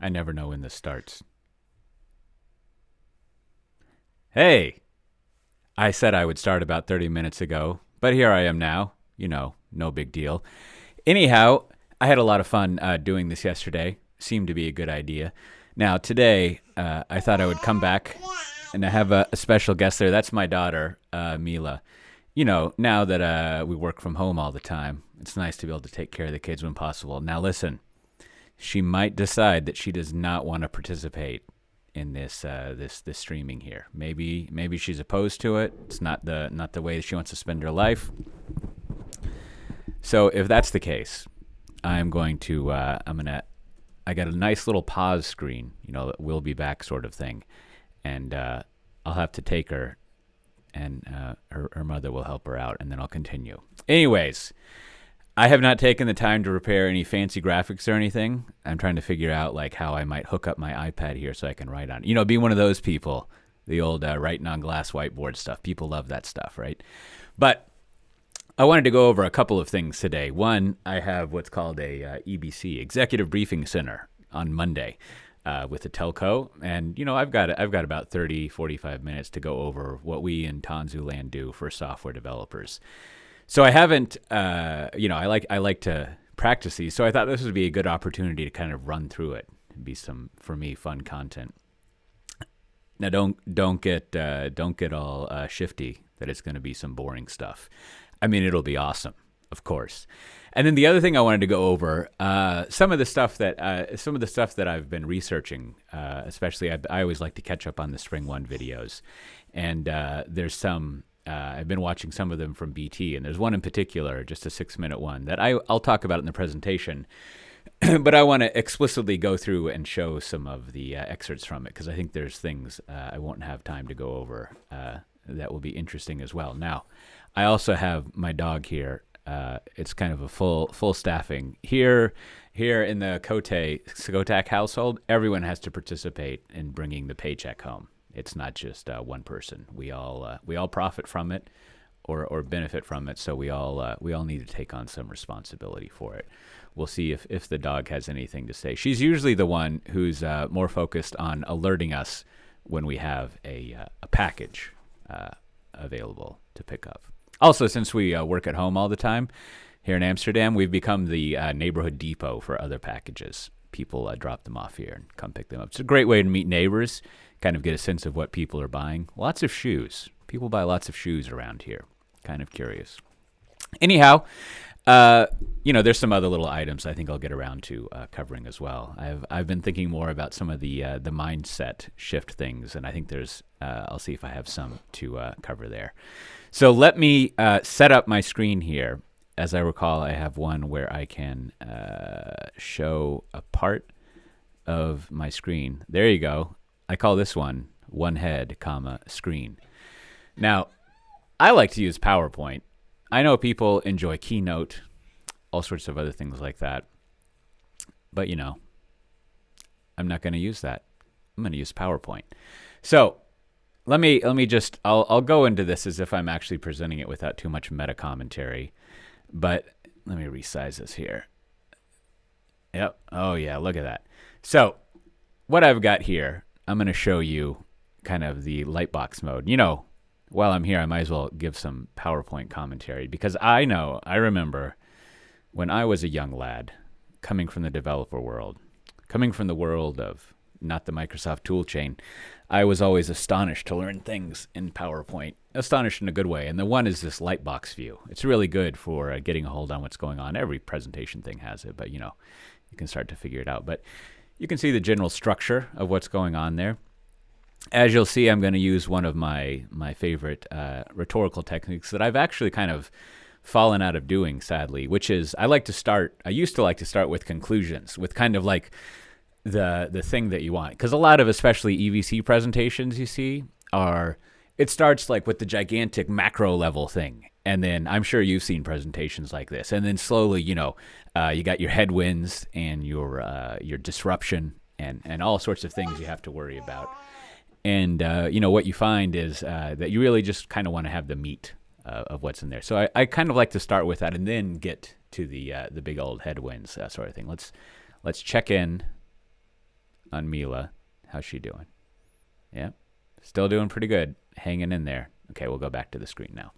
I never know when this starts. Hey, I said I would start about 30 minutes ago, but here I am now. No big deal. Anyhow, I had a lot of fun doing this yesterday. Seemed to be a good idea. Now, today, I thought I would come back and I have a special guest there. That's my daughter, Mila. Now that we work from home all the time, it's nice to be able to take care of the kids when possible. Now, listen, she might decide that she does not want to participate in this streaming here. Maybe she's opposed to it. It's not the way that she wants to spend her life. So if that's the case, I got a nice little pause screen, we'll be back sort of thing, and I'll have to take her, and her mother will help her out, and then I'll continue. Anyways, I have not taken the time to prepare any fancy graphics or anything. I'm trying to figure out like how I might hook up my iPad here so I can write on. Be one of those people, the old writing on glass whiteboard stuff. People love that stuff, right? But I wanted to go over a couple of things today. One, I have what's called a EBC, Executive Briefing Center, on Monday with the telco. And, I've got about 30, 45 minutes to go over what we in Tanzu land do for software developers. So I haven't, I like to practice these. So I thought this would be a good opportunity to kind of run through it. It'd be some, for me, fun content. Now, don't get all shifty that it's going to be some boring stuff. I mean, it'll be awesome, of course. And then the other thing I wanted to go over, some of the stuff that I've been researching, especially I always like to catch up on the Spring One videos, and there's some. I've been watching some of them from BT, and there's one in particular, just a 6-minute one, that I'll talk about in the presentation. But I want to explicitly go through and show some of the excerpts from it, because I think there's things I won't have time to go over that will be interesting as well. Now, I also have my dog here. It's kind of a full staffing here in the Coté household. Everyone has to participate in bringing the paycheck home. It's not just one person. We all profit from it, or benefit from it. So we all need to take on some responsibility for it. We'll see if the dog has anything to say. She's usually the one who's more focused on alerting us when we have a package available to pick up. Also, since we work at home all the time here in Amsterdam, we've become the neighborhood depot for other packages. People drop them off here and come pick them up. It's a great way to meet neighbors, kind of get a sense of what people are buying. Lots of shoes. People buy lots of shoes around here. Kind of curious. Anyhow, there's some other little items I think I'll get around to covering as well. I've been thinking more about some of the mindset shift things, and I think I'll see if I have some to cover there. So let me set up my screen here. As I recall, I have one where I can show a part of my screen. There you go. I call this one head, screen. Now, I like to use PowerPoint. I know people enjoy Keynote, all sorts of other things like that. But, I'm not going to use that. I'm going to use PowerPoint. So let me just, I'll go into this as if I'm actually presenting it without too much meta commentary. But let me resize this here. Yep. Oh, yeah, look at that. So what I've got here, I'm going to show you kind of the lightbox mode. While I'm here, I might as well give some PowerPoint commentary, because I remember when I was a young lad coming from the developer world, coming from the world of not the Microsoft toolchain, I was always astonished to learn things in PowerPoint, astonished in a good way. And the one is this lightbox view. It's really good for getting a hold on what's going on. Every presentation thing has it, but you can start to figure it out. But you can see the general structure of what's going on there. As you'll see, I'm going to use one of my favorite rhetorical techniques that I've actually kind of fallen out of doing, sadly, which is I used to like to start with conclusions, with kind of like the thing that you want. Because a lot of, especially EVC presentations you see, it starts like with the gigantic macro level thing. And then I'm sure you've seen presentations like this. And then slowly, you got your headwinds and your disruption and all sorts of things you have to worry about. And, what you find is that you really just kind of want to have the meat of what's in there. So I kind of like to start with that and then get to the big old headwinds, sort of thing. Let's check in on Mila. How's she doing? Yeah, still doing pretty good, hanging in there. Okay, we'll go back to the screen now.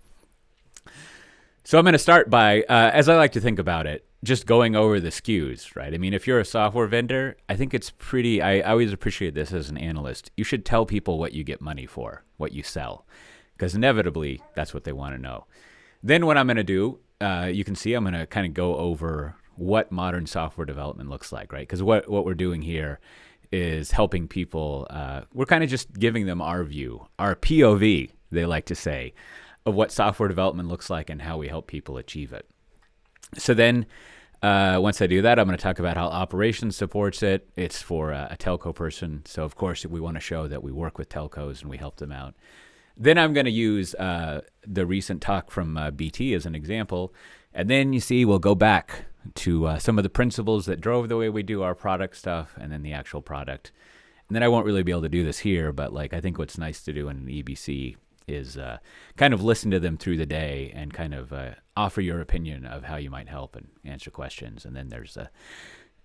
So I'm going to start by, as I like to think about it, just going over the SKUs, right? I mean, if you're a software vendor, I think it's pretty, I always appreciate this as an analyst. You should tell people what you get money for, what you sell, because inevitably that's what they want to know. Then what I'm going to do, you can see I'm going to kind of go over what modern software development looks like, right? Because what we're doing here is helping people, we're kind of just giving them our view, our POV, they like to say, of what software development looks like and how we help people achieve it. So then once I do that, I'm going to talk about how operations supports it. It's for a telco person. So of course, we want to show that we work with telcos and we help them out. Then I'm going to use the recent talk from BT as an example. And then you see, we'll go back to some of the principles that drove the way we do our product stuff and then the actual product. And then I won't really be able to do this here, but like I think what's nice to do in an EBC is kind of listen to them through the day and kind of offer your opinion of how you might help and answer questions. And then there's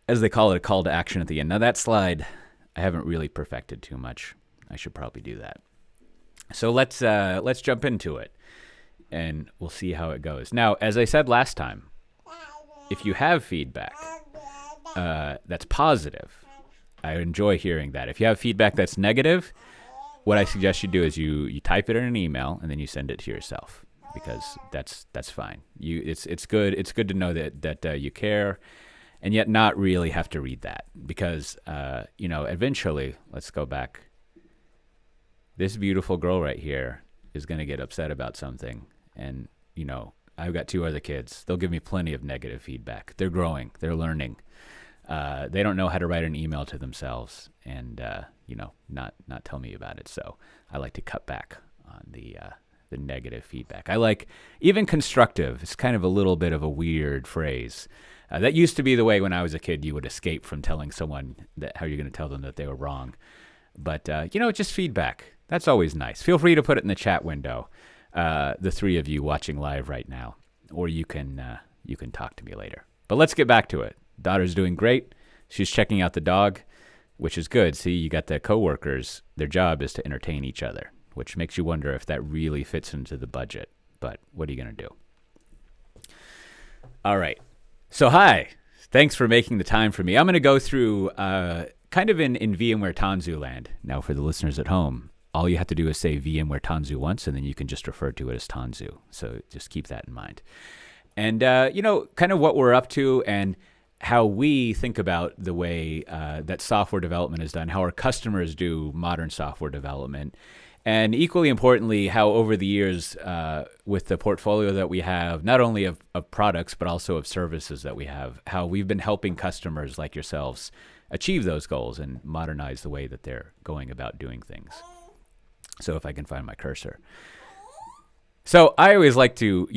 as they call it, a call to action at the end. Now that slide, I haven't really perfected too much. I should probably do that. So let's jump into it and we'll see how it goes. Now, as I said last time, if you have feedback that's positive, I enjoy hearing that. If you have feedback that's negative, what I suggest you do is you type it in an email and then you send it to yourself, because that's fine. It's good to know that you care, and yet not really have to read that, because eventually, let's go back. This beautiful girl right here is going to get upset about something, and I've got 2 other kids. They'll give me plenty of negative feedback. They're growing, they're learning. They don't know how to write an email to themselves and, not tell me about it. So I like to cut back on the negative feedback. I like even constructive. It's kind of a little bit of a weird phrase. That used to be the way when I was a kid, you would escape from telling someone how you're going to tell them that they were wrong. But, just feedback. That's always nice. Feel free to put it in the chat window, the 3 of you watching live right now, or you can talk to me later. But let's get back to it. Daughter's doing great. She's checking out the dog, which is good. See, you got the coworkers. Their job is to entertain each other, which makes you wonder if that really fits into the budget. But what are you going to do? All right. So hi. Thanks for making the time for me. I'm going to go through kind of in VMware Tanzu land. Now, for the listeners at home, all you have to do is say VMware Tanzu once, and then you can just refer to it as Tanzu. So just keep that in mind. And, kind of what we're up to and how we think about the way that software development is done, how our customers do modern software development, and equally importantly, how over the years with the portfolio that we have, not only of products, but also of services that we have, how we've been helping customers like yourselves achieve those goals and modernize the way that they're going about doing things. So if I can find my cursor. So I always like to,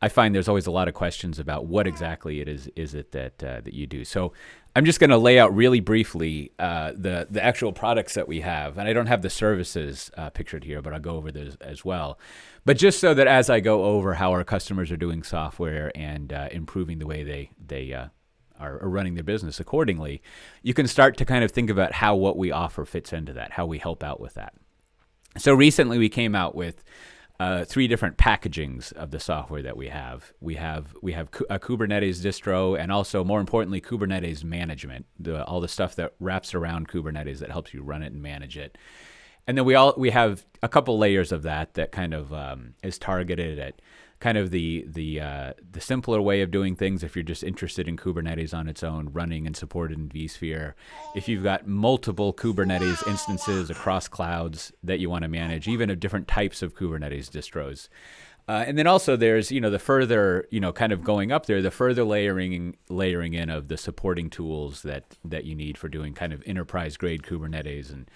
I find there's always a lot of questions about what exactly it is it that you do. So I'm just going to lay out really briefly the actual products that we have. And I don't have the services pictured here, but I'll go over those as well. But just so that as I go over how our customers are doing software and improving the way they are running their business accordingly, you can start to kind of think about how what we offer fits into that, how we help out with that. So recently we came out with 3 different packagings of the software that we have. We have a Kubernetes distro, and also, more importantly, Kubernetes management, all the stuff that wraps around Kubernetes that helps you run it and manage it. And then we have a couple layers of that kind of is targeted at kind of the simpler way of doing things if you're just interested in Kubernetes on its own, running and supported in vSphere. If you've got multiple Kubernetes instances across clouds that you want to manage, even of different types of Kubernetes distros. And then also there's, the further, kind of going up there, the further layering in of the supporting tools that you need for doing kind of enterprise grade Kubernetes and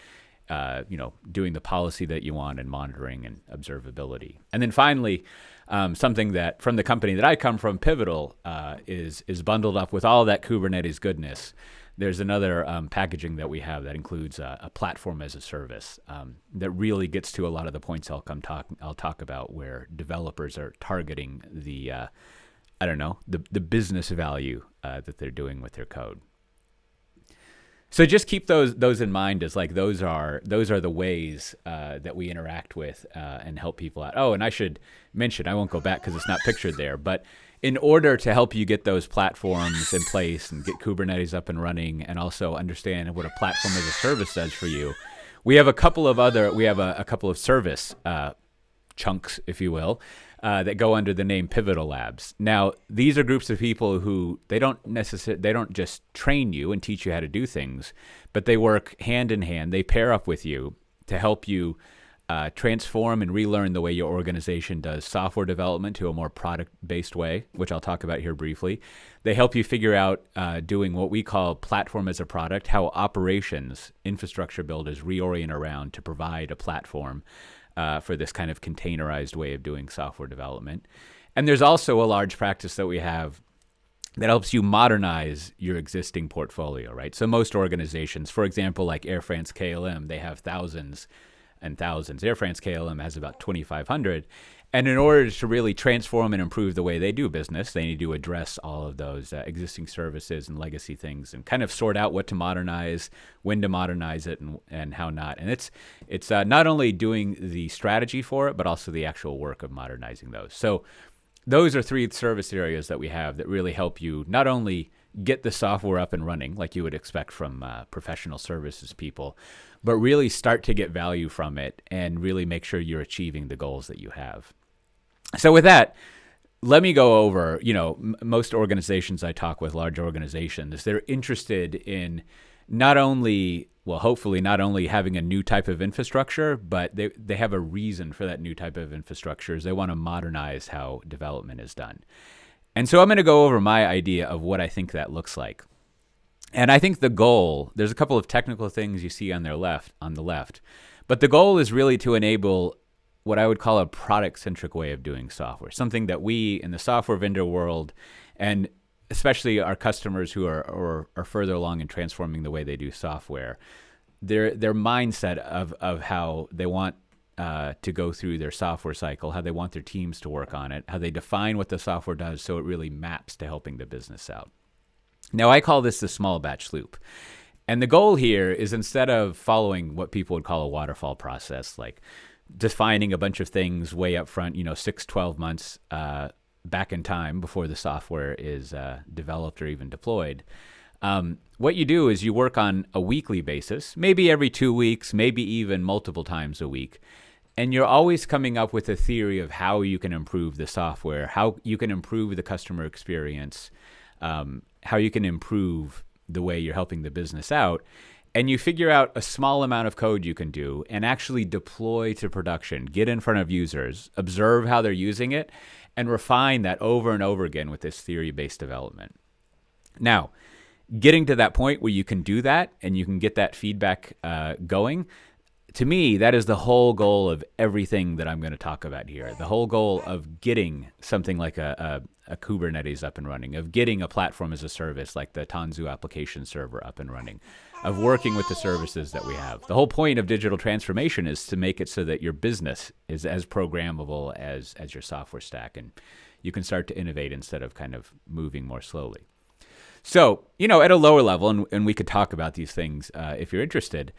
doing the policy that you want and monitoring and observability. And then finally, something that from the company that I come from, Pivotal, is bundled up with all that Kubernetes goodness. There's another packaging that we have that includes a platform as a service that really gets to a lot of the points I'll talk about, where developers are targeting the business value that they're doing with their code. So just keep those in mind as like those are the ways that we interact with and help people out. Oh, and I should mention, I won't go back because it's not pictured there, but in order to help you get those platforms in place and get Kubernetes up and running and also understand what a platform as a service does for you, we have a couple of service chunks, if you will, that go under the name Pivotal Labs. Now, these are groups of people who they don't just train you and teach you how to do things, but they work hand in hand. They pair up with you to help you transform and relearn the way your organization does software development to a more product-based way, which I'll talk about here briefly. They help you figure out doing what we call platform as a product, how operations, infrastructure builders reorient around to provide a platform for this kind of containerized way of doing software development. And there's also a large practice that we have that helps you modernize your existing portfolio, right? So most organizations, for example, like Air France-KLM, they have thousands and thousands. Air France-KLM has about 2,500. And in order to really transform and improve the way they do business, they need to address all of those existing services and legacy things and kind of sort out what to modernize, when to modernize it, and how not. And it's not only doing the strategy for it, but also the actual work of modernizing those. So those are three service areas that we have that really help you not only get the software up and running like you would expect from professional services people, but really start to get value from it and really make sure you're achieving the goals that you have. So with that, let me go over, most organizations I talk with, large organizations, they're interested in hopefully not only having a new type of infrastructure, but they have a reason for that new type of infrastructure is they want to modernize how development is done. And so I'm going to go over my idea of what I think that looks like. And I think the goal, there's a couple of technical things you see on the left, but the goal is really to enable what I would call a product-centric way of doing software, something that we in the software vendor world, and especially our customers who are further along in transforming the way they do software, their mindset of how they want to go through their software cycle, how they want their teams to work on it, how they define what the software does so it really maps to helping the business out. Now, I call this the small batch loop. And the goal here is instead of following what people would call a waterfall process, like defining a bunch of things way up front, 6, 12 months back in time before the software is developed or even deployed, what you do is you work on a weekly basis, maybe every 2 weeks, maybe even multiple times a week. And you're always coming up with a theory of how you can improve the software, how you can improve the customer experience, how you can improve the way you're helping the business out. And you figure out a small amount of code you can do and actually deploy to production, get in front of users, observe how they're using it, and refine that over and over again with this theory-based development. Now, getting to that point where you can do that and you can get that feedback going, to me, that is the whole goal of everything that I'm going to talk about here. The whole goal of getting something like a Kubernetes up and running, of getting a platform as a service like the Tanzu application server up and running, of working with the services that we have. The whole point of digital transformation is to make it so that your business is as programmable as your software stack, and you can start to innovate instead of kind of moving more slowly. So, at a lower level, and we could talk about these things if you're interested,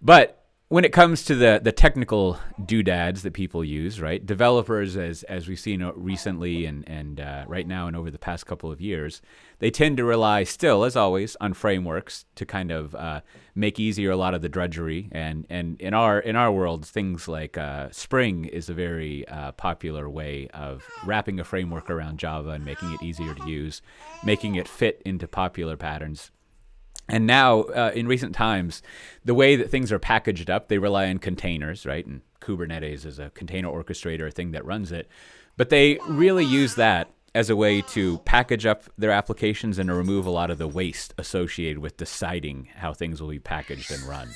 but when it comes to the technical doodads that people use, right? Developers, as we've seen recently and right now and over the past couple of years, they tend to rely still, as always, on frameworks to kind of make easier a lot of the drudgery. And in our world, things like Spring is a very popular way of wrapping a framework around Java and making it easier to use, making it fit into popular patterns. And now, in recent times, the way that things are packaged up, they rely on containers, right? And Kubernetes is a container orchestrator, a thing that runs it. But they really use that as a way to package up their applications and to remove a lot of the waste associated with deciding how things will be packaged and run.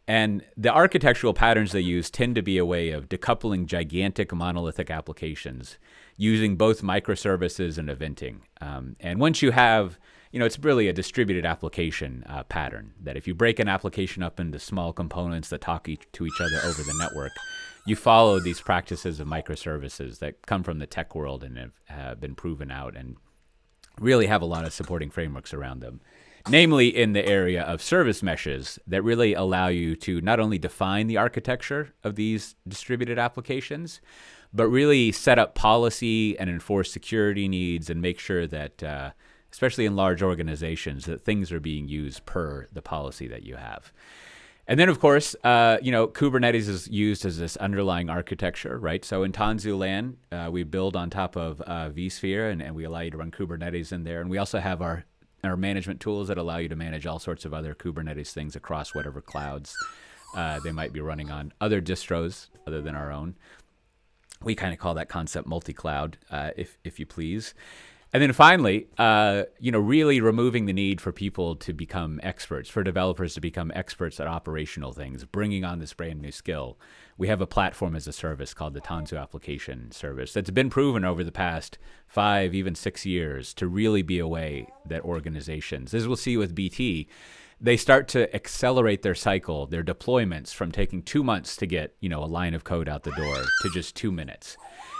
And the architectural patterns they use tend to be a way of decoupling gigantic monolithic applications using both microservices and eventing. And once you have it's really a distributed application pattern that if you break an application up into small components that talk to each other over the network, you follow these practices of microservices that come from the tech world and have been proven out and really have a lot of supporting frameworks around them. namely in the area of service meshes that really allow you to not only define the architecture of these distributed applications, but really set up policy and enforce security needs and make sure that, especially in large organizations, that things are being used per the policy that you have. And then, of course, Kubernetes is used as this underlying architecture, right? So in Tanzu land, we build on top of vSphere, and we allow you to run Kubernetes in there. And we also have our management tools that allow you to manage all sorts of other Kubernetes things across whatever clouds they might be running on, other distros other than our own. We kind of call that concept multi-cloud, if you please. And then finally, really removing the need for people to become experts, for developers to become experts at operational things, bringing on this brand new skill. We have a platform as a service called the Tanzu application service that's been proven over the past 5, even 6 years to really be a way that organizations, as we'll see with BT, they start to accelerate their cycle, their deployments from taking 2 months to get, a line of code out the door to just 2 minutes.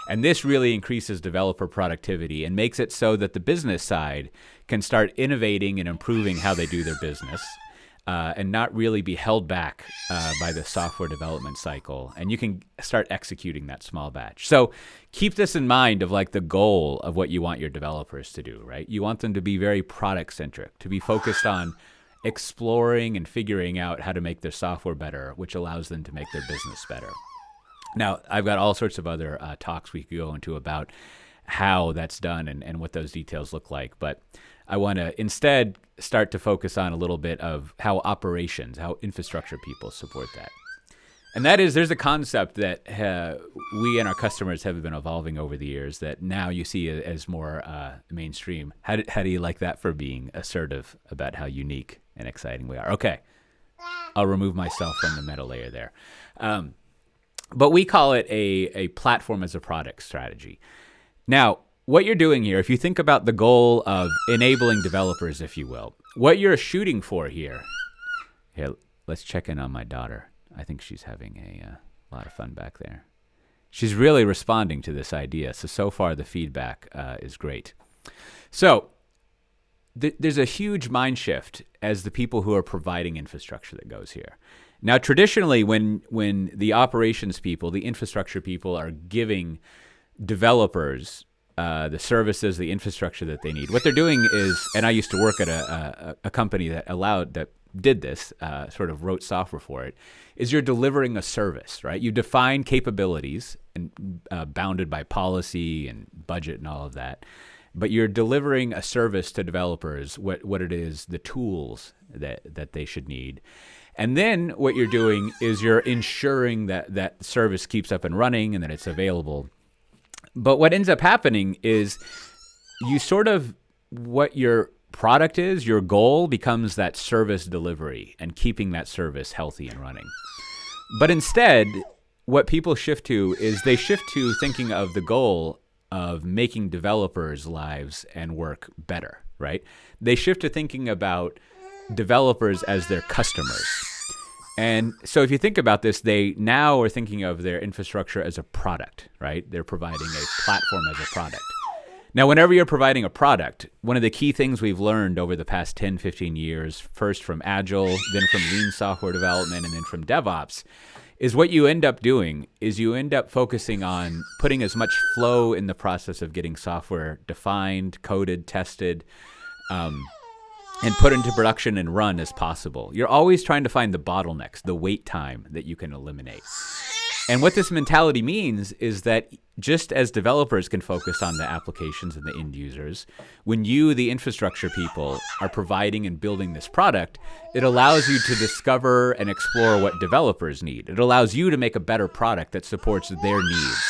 And this really increases developer productivity and makes it so that the business side can start innovating and improving how they do their business and not really be held back by the software development cycle. And you can start executing that small batch. So keep this in mind of like the goal of what you want your developers to do, right? You want them to be very product centric, to be focused on exploring and figuring out how to make their software better, which allows them to make their business better. Now, I've got all sorts of other talks we could go into about how that's done and what those details look like. But I want to instead start to focus on a little bit of how infrastructure people support that. And that is, there's a concept that we and our customers have been evolving over the years that now you see as more mainstream. How do you like that for being assertive about how unique and exciting we are? Okay, I'll remove myself from the meta layer there. But we call it a platform as a product strategy. Now, what you're doing here, if you think about the goal of enabling developers, if you will, what you're shooting for here, let's check in on my daughter. I think she's having a lot of fun back there. She's really responding to this idea. So far the feedback is great. So there's a huge mind shift as the people who are providing infrastructure that goes here. Now, traditionally, when the operations people, the infrastructure people are giving developers the services, the infrastructure that they need, what they're doing is, and I used to work at a company that did this, sort of wrote software for it, is you're delivering a service, right? You define capabilities and bounded by policy and budget and all of that, but you're delivering a service to developers, what it is, the tools that they should need. And then what you're doing is you're ensuring that that service keeps up and running and that it's available. But what ends up happening is what your product is, your goal becomes that service delivery and keeping that service healthy and running. But instead, what people shift to is they shift to thinking of the goal of making developers' lives and work better, right? They shift to thinking about developers as their customers. And so if you think about this, they now are thinking of their infrastructure as a product, right? They're providing a platform as a product. Now, whenever you're providing a product, one of the key things we've learned over the past 10, 15 years, first from Agile, then from lean software development, and then from DevOps, is what you end up doing is you end up focusing on putting as much flow in the process of getting software defined, coded, tested, and put into production and run as possible. You're always trying to find the bottlenecks, the wait time that you can eliminate. And what this mentality means is that just as developers can focus on the applications and the end users, when you, the infrastructure people, are providing and building this product, it allows you to discover and explore what developers need. It allows you to make a better product that supports their needs,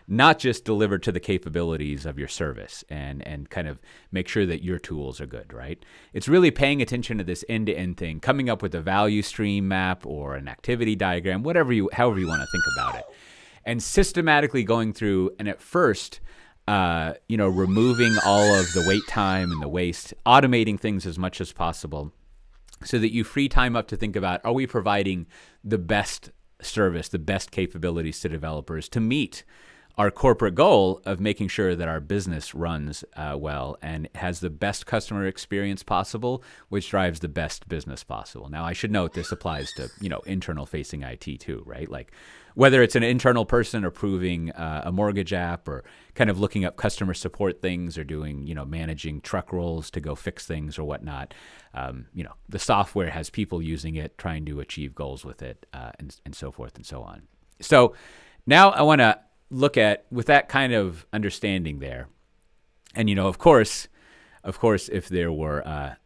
not just deliver to the capabilities of your service and kind of make sure that your tools are good, right? It's really paying attention to this end-to-end thing, coming up with a value stream map or an activity diagram, however you want to think about it, and systematically going through and at first, removing all of the wait time and the waste, automating things as much as possible so that you free time up to think about, are we providing the best service, the best capabilities to developers to meet our corporate goal of making sure that our business runs well and has the best customer experience possible, which drives the best business possible. Now, I should note this applies to, internal facing IT too, right? Like whether it's an internal person approving a mortgage app or kind of looking up customer support things or doing, managing truck rolls to go fix things or whatnot. The software has people using it, trying to achieve goals with it, and so forth and so on. So now I want to look at, with that kind of understanding there, and of course, if there were,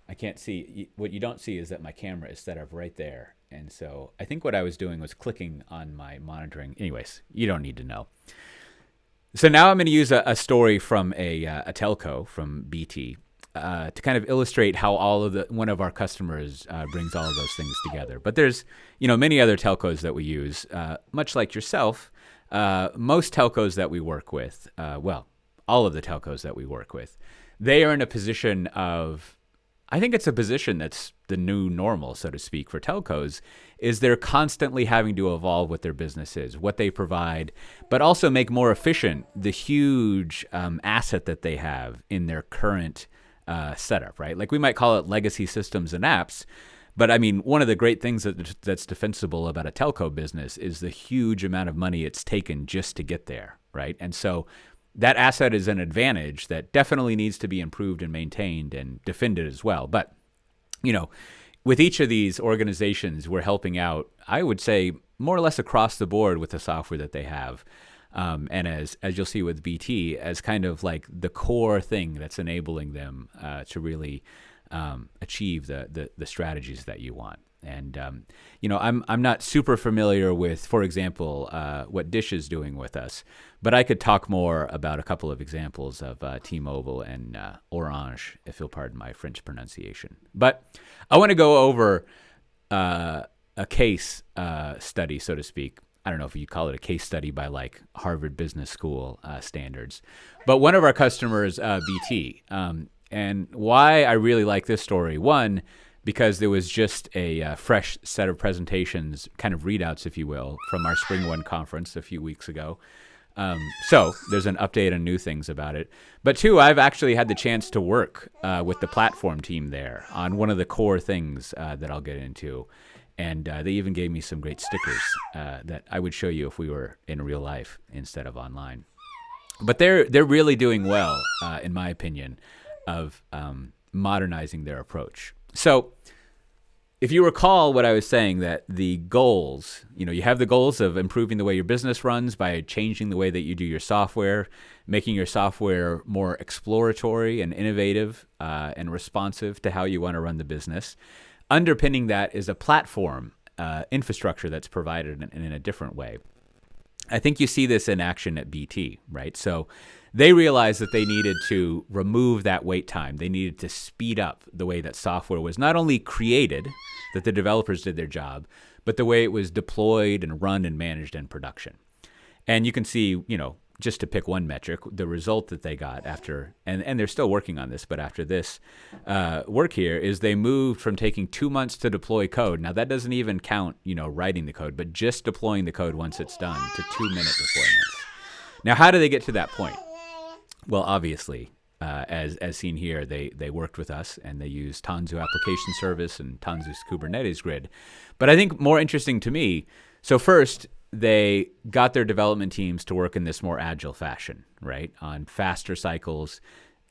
I can't see. What you don't see is that my camera is set up right there, and so I think what I was doing was clicking on my monitoring. Anyways, you don't need to know. So now I'm going to use a story from a telco from BT to kind of illustrate how one of our customers brings all of those things together. But there's many other telcos that we use, much like yourself. Most telcos that we work with, all of the telcos that we work with, they are in a position of, I think it's a position that's the new normal, so to speak, for telcos, is they're constantly having to evolve what their business is, what they provide, but also make more efficient the huge asset that they have in their current setup, right? Like we might call it legacy systems and apps. But I mean, one of the great things that's defensible about a telco business is the huge amount of money it's taken just to get there, right? And so that asset is an advantage that definitely needs to be improved and maintained and defended as well. But, with each of these organizations, we're helping out, I would say, more or less across the board with the software that they have. And as you'll see with BT, as kind of like the core thing that's enabling them to really achieve the strategies that you want. And I'm not super familiar with, for example, what Dish is doing with us, but I could talk more about a couple of examples of T-Mobile and Orange, if you'll pardon my French pronunciation. But I want to go over a case study, so to speak. I don't know if you call it a case study by like Harvard Business School standards, but one of our customers, BT. And why I really like this story, one, because there was just a fresh set of presentations, kind of readouts, if you will, from our Spring One conference a few weeks ago. So there's an update on new things about it. But two, I've actually had the chance to work with the platform team there on one of the core things that I'll get into. And they even gave me some great stickers that I would show you if we were in real life instead of online. But they're really doing well, in my opinion, of modernizing their approach. So if you recall what I was saying, that the goals, you have the goals of improving the way your business runs by changing the way that you do your software, making your software more exploratory and innovative and responsive to how you want to run the business. Underpinning that is a platform infrastructure that's provided in a different way. I think you see this in action at BT, right? So they realized that they needed to remove that wait time. They needed to speed up the way that software was not only created, that the developers did their job, but the way it was deployed and run and managed in production. And you can see, just to pick one metric, the result that they got after, and they're still working on this, but after this work here, is they moved from taking 2 months to deploy code. Now that doesn't even count, writing the code, but just deploying the code once it's done to 2-minute deployments. Now, how do they get to that point? Well, obviously, as seen here, they worked with us and they used Tanzu application service and Tanzu's Kubernetes grid. But I think more interesting to me, so first, they got their development teams to work in this more agile fashion, right? On faster cycles,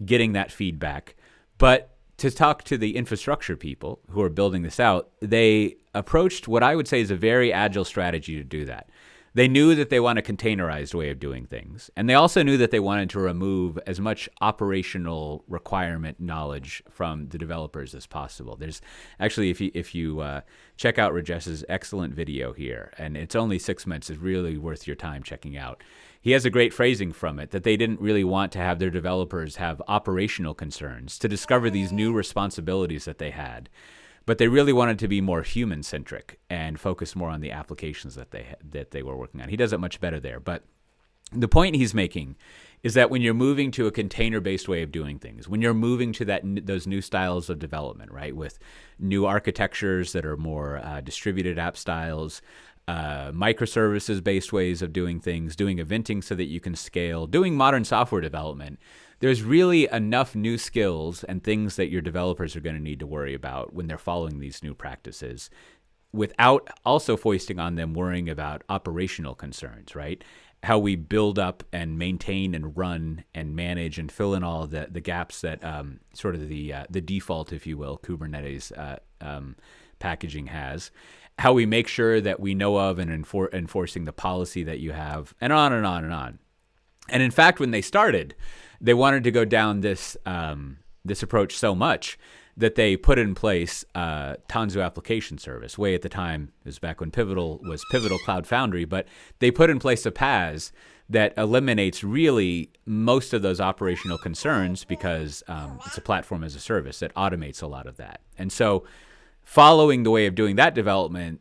getting that feedback. But to talk to the infrastructure people who are building this out, they approached what I would say is a very agile strategy to do that. They knew that they want a containerized way of doing things. And they also knew that they wanted to remove as much operational requirement knowledge from the developers as possible. There's actually, if you check out Rajesh's excellent video here, and it's only 6 minutes, it's really worth your time checking out. He has a great phrasing from it that they didn't really want to have their developers have operational concerns to discover these new responsibilities that they had. But they really wanted to be more human-centric and focus more on the applications that they were working on. He does it much better there. But the point he's making is that when you're moving to a container-based way of doing things, when you're moving to those new styles of development, right, with new architectures that are more distributed app styles, microservices-based ways of doing things, doing eventing so that you can scale, doing modern software development. There's really enough new skills and things that your developers are going to need to worry about when they're following these new practices, without also foisting on them worrying about operational concerns, right? How we build up and maintain and run and manage and fill in all of the gaps that sort of the default, if you will, Kubernetes packaging has. How we make sure that we know of and enforcing the policy that you have, and on and on and on. And in fact, when they started, they wanted to go down this approach so much that they put in place Tanzu application service. Way at the time, it was back when Pivotal was Pivotal Cloud Foundry, but they put in place a PaaS that eliminates really most of those operational concerns because it's a platform as a service that automates a lot of that. And so following the way of doing that development,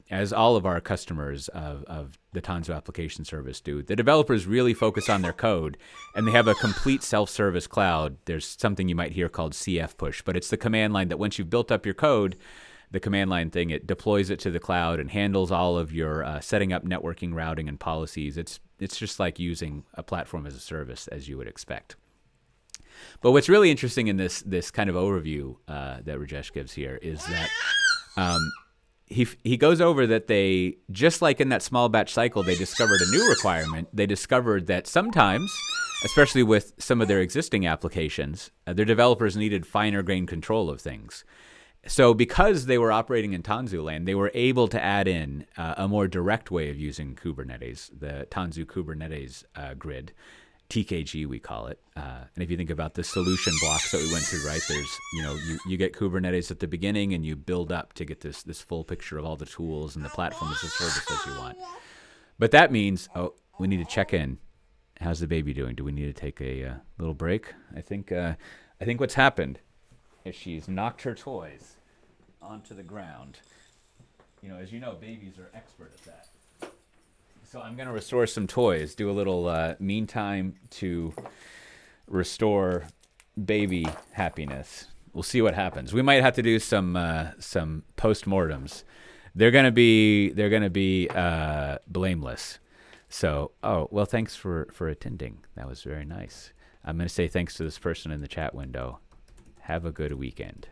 as all of our customers of the Tanzu application service do, the developers really focus on their code, and they have a complete self-service cloud. There's something you might hear called CF push, but it's the command line that once you've built up your code, the command line thing, it deploys it to the cloud and handles all of your setting up networking, routing, and policies. It's just like using a platform as a service, as you would expect. But what's really interesting in this kind of overview that Rajesh gives here is that he goes over that they, just like in that small batch cycle, they discovered a new requirement. They discovered that sometimes, especially with some of their existing applications, their developers needed finer grained control of things. So because they were operating in Tanzu land, they were able to add in a more direct way of using Kubernetes, the Tanzu Kubernetes grid. TKG, we call it. And if you think about the solution blocks that we went through, right, there's, you get Kubernetes at the beginning and you build up to get this full picture of all the tools and the platform as a service as you want. But that means, we need to check in. How's the baby doing? Do we need to take a little break? I think what's happened is she's knocked her toys onto the ground. As you know, babies are expert at that. So I'm going to restore some toys, do a little meantime to restore baby happiness. We'll see what happens. We might have to do some post-mortems. They're going to be blameless. So, well, thanks for attending. That was very nice. I'm going to say thanks to this person in the chat window. Have a good weekend.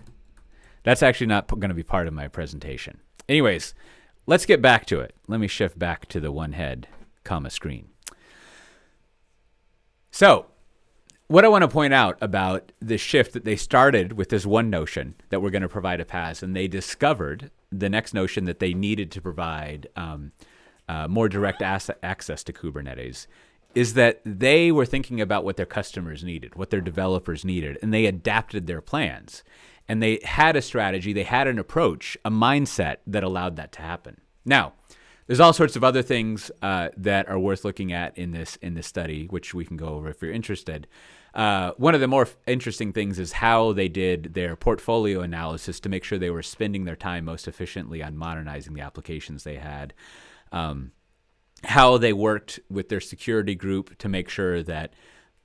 That's actually not going to be part of my presentation. Anyways, let's get back to it. Let me shift back to the one head, screen. So what I want to point out about the shift that they started with this one notion that we're going to provide a PaaS, and they discovered the next notion that they needed to provide more direct access to Kubernetes, is that they were thinking about what their customers needed, what their developers needed, and they adapted their plans. And they had a strategy, they had an approach, a mindset that allowed that to happen. Now, there's all sorts of other things that are worth looking at in this study, which we can go over if you're interested. One of the more interesting things is how they did their portfolio analysis to make sure they were spending their time most efficiently on modernizing the applications they had. How they worked with their security group to make sure that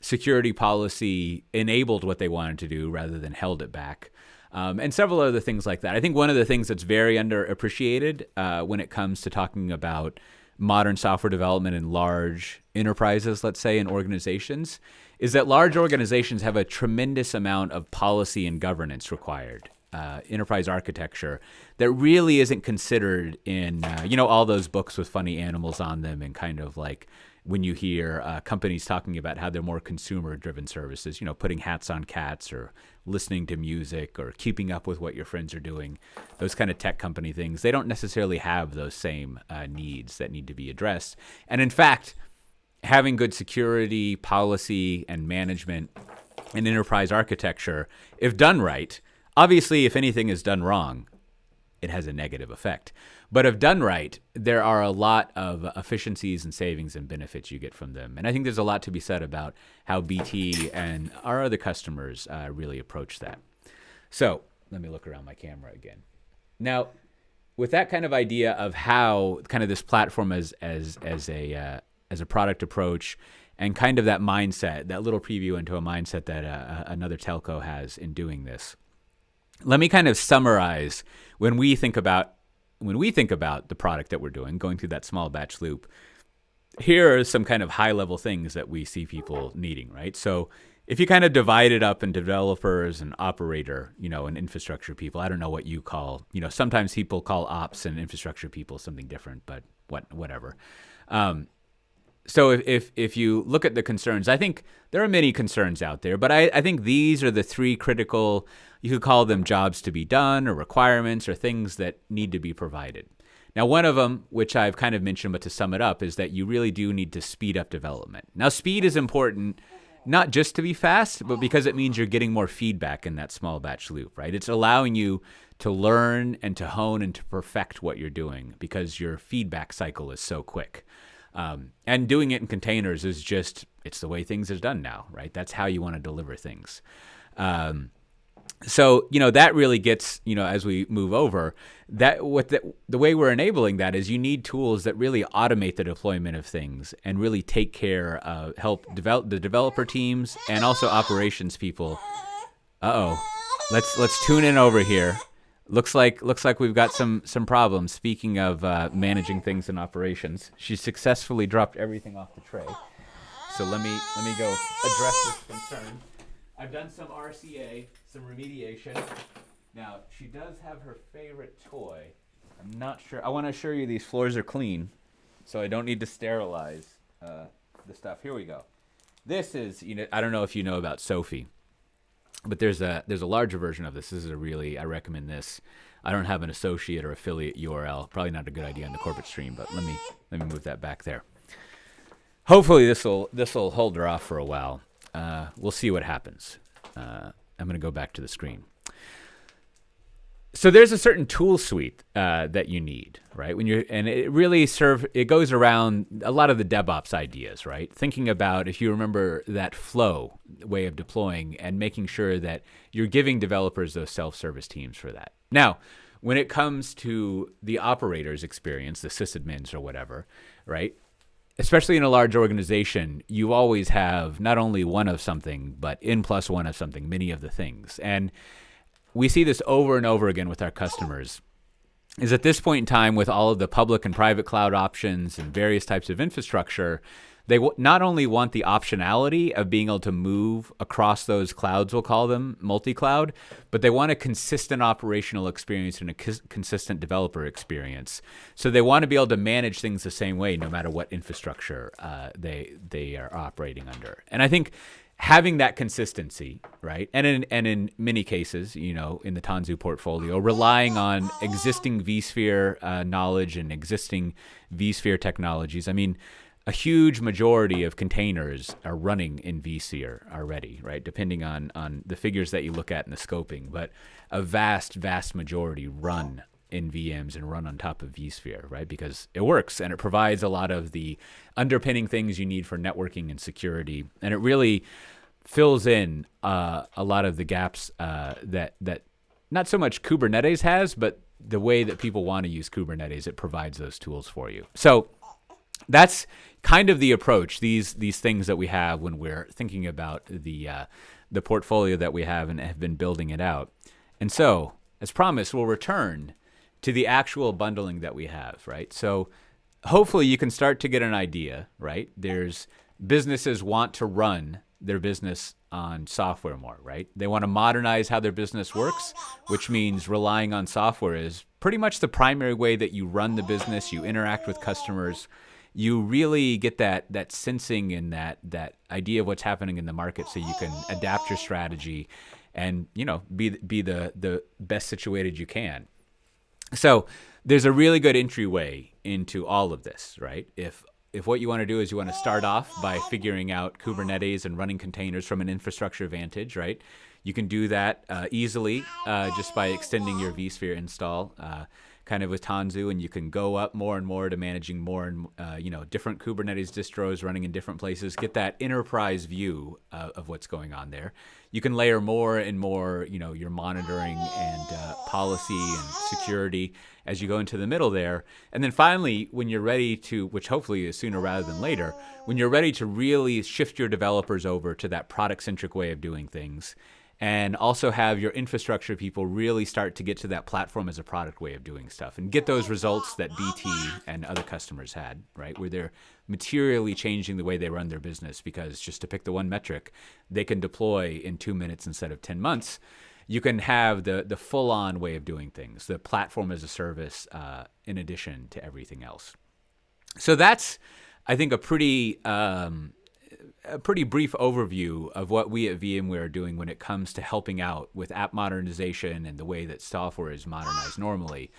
security policy enabled what they wanted to do rather than held it back. And several other things like that. I think one of the things that's very underappreciated when it comes to talking about modern software development in large enterprises, let's say, in organizations, is that large organizations have a tremendous amount of policy and governance required, enterprise architecture, that really isn't considered in, all those books with funny animals on them, and kind of like when you hear companies talking about how they're more consumer-driven services, putting hats on cats or listening to music or keeping up with what your friends are doing, those kind of tech company things, they don't necessarily have those same needs that need to be addressed. And in fact, having good security, policy, and management and enterprise architecture, if done right, obviously if anything is done wrong, it has a negative effect. But if done right, there are a lot of efficiencies and savings and benefits you get from them. And I think there's a lot to be said about how BT and our other customers really approach that. So let me look around my camera again. Now, with that kind of idea of how kind of this platform as a product approach, and kind of that mindset, that little preview into a mindset that another telco has in doing this, let me kind of summarize when we think about when we think about the product that we're doing, going through that small batch loop, here are some kind of high level things that we see people needing, right? So if you kind of divide it up into developers and operator, and infrastructure people, I don't know what you call, sometimes people call ops and infrastructure people something different, but whatever. So if you look at the concerns, I think there are many concerns out there, but I think these are the three critical, you could call them jobs to be done or requirements or things that need to be provided. Now, one of them, which I've kind of mentioned, but to sum it up, is that you really do need to speed up development. Now, speed is important, not just to be fast, but because it means you're getting more feedback in that small batch loop, right? It's allowing you to learn and to hone and to perfect what you're doing because your feedback cycle is so quick. And doing it in containers is just, it's the way things are done now, right? That's how you want to deliver things. So, that really gets, as we move over, the way we're enabling that is you need tools that really automate the deployment of things and really take care of, help develop the developer teams and also operations people. Let's tune in over here. Looks like we've got some problems. Speaking of managing things in operations, she successfully dropped everything off the tray. So let me go address this concern. I've done some RCA, some remediation. Now, she does have her favorite toy. I'm not sure. I want to assure you these floors are clean, so I don't need to sterilize the stuff. Here we go. This is, I don't know if you know about Sophie, but there's a larger version of this. This is I recommend this. I don't have an associate or affiliate URL. Probably not a good idea on the corporate stream, but let me move that back there. Hopefully this will hold her off for a while. We'll see what happens. I'm going to go back to the screen. So there's a certain tool suite that you need, right? And it really it goes around a lot of the DevOps ideas, right? Thinking about, if you remember, that flow way of deploying and making sure that you're giving developers those self-service teams for that. Now, when it comes to the operator's experience, the sysadmins or whatever, right? Especially in a large organization, you always have not only one of something, but N plus one of something, many of the things. And we see this over and over again with our customers, is at this point in time with all of the public and private cloud options and various types of infrastructure, they not only want the optionality of being able to move across those clouds, we'll call them multi-cloud, but they want a consistent operational experience and a consistent developer experience. So they want to be able to manage things the same way no matter what infrastructure they are operating under. And I think having that consistency, right? And in many cases, in the Tanzu portfolio, relying on existing vSphere knowledge and existing vSphere technologies. I mean, a huge majority of containers are running in vSphere already, right? Depending on the figures that you look at in the scoping, but a vast majority run in VMs and run on top of vSphere, right? Because it works and it provides a lot of the underpinning things you need for networking and security, and it really fills in a lot of the gaps that not so much Kubernetes has, but the way that people want to use Kubernetes, it provides those tools for you. So that's kind of the approach, these things that we have when we're thinking about the portfolio that we have and have been building it out. And so, as promised, we'll return to the actual bundling that we have, right? So hopefully you can start to get an idea, right? There's businesses want to run their business on software more, right? They want to modernize how their business works, which means relying on software is pretty much the primary way that you run the business, you interact with customers. You really get that sensing and that idea of what's happening in the market, so you can adapt your strategy and be the best situated you can. So there's a really good entryway into all of this, right? If what you want to do is you want to start off by figuring out Kubernetes and running containers from an infrastructure vantage, right? You can do that easily just by extending your vSphere install. Kind of with Tanzu, and you can go up more and more to managing more and different Kubernetes distros running in different places. Get that enterprise view of what's going on there. You can layer more and more, your monitoring and policy and security as you go into the middle there. And then finally, when you're ready to, which hopefully is sooner rather than later, when you're ready to really shift your developers over to that product-centric way of doing things, and also have your infrastructure people really start to get to that platform as a product way of doing stuff and get those results that BT and other customers had, right? Where they're materially changing the way they run their business, because just to pick the one metric, they can deploy in 2 minutes instead of 10 months. You can have the full-on way of doing things, the platform as a service, in addition to everything else. So that's, I think, a pretty brief overview of what we at VMware are doing when it comes to helping out with app modernization and the way that software is modernized normally.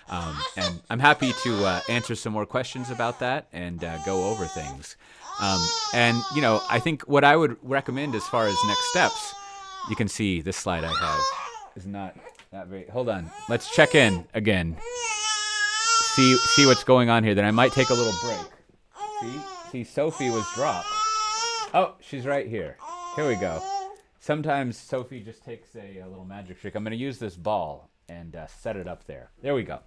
And I'm happy to answer some more questions about that and go over things. And, you know, I think what I would recommend as far as next steps, you can see this slide I have is not very, hold on, let's check in again. See what's going on here. Then I might take a little break. See, Sophie was dropped. Oh, she's right here. Here we go. Sometimes Sophie just takes a little magic trick. I'm going to use this ball and set it up there. There we go.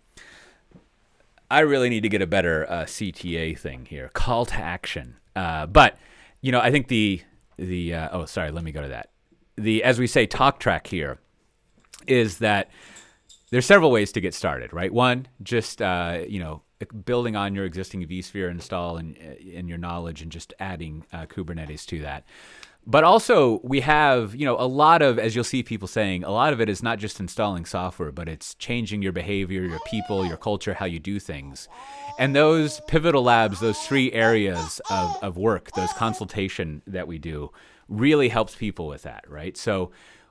I really need to get a better CTA thing here. Call to action. But, you know, I think oh, sorry, let me go to that. As we say, talk track here is that there's several ways to get started, right? One, just, you know, building on your existing vSphere install and your knowledge and just adding Kubernetes to that. But also we have, you know, a lot of, as you'll see people saying, a lot of it is not just installing software, but it's changing your behavior, your people, your culture, how you do things. And those pivotal labs, those 3 areas of work, those consultation that we do, really helps people with that, right? So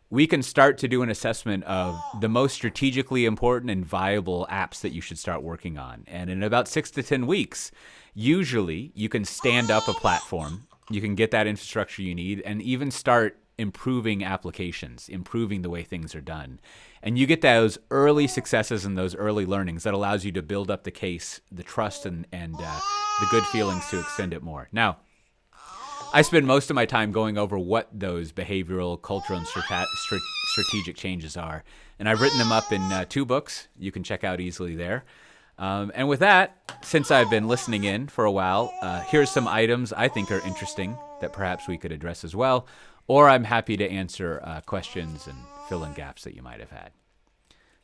we can start to do an assessment of the most strategically important and viable apps that you should start working on. And in about 6 to 10 weeks, usually you can stand up a platform, you can get that infrastructure you need, and even start improving applications, improving the way things are done. And you get those early successes and those early learnings that allows you to build up the case, the trust, and the good feelings to extend it more. Now, I spend most of my time going over what those behavioral, cultural, and strategic changes are. And I've written them up in 2 books. You can check out easily there. And with that, since I've been listening in for a while, here's some items I think are interesting that perhaps we could address as well. Or I'm happy to answer questions and fill in gaps that you might have had.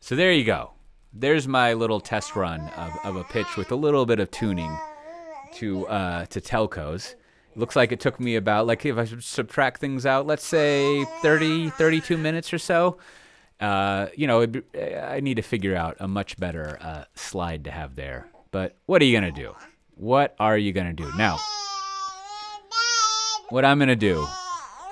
So there you go. There's my little test run of a pitch with a little bit of tuning to telcos. Looks like it took me about, like, if I subtract things out, let's say 32 minutes or so. You know, I need to figure out a much better slide to have there. But what are you going to do? What are you going to do? Now, what I'm going to do,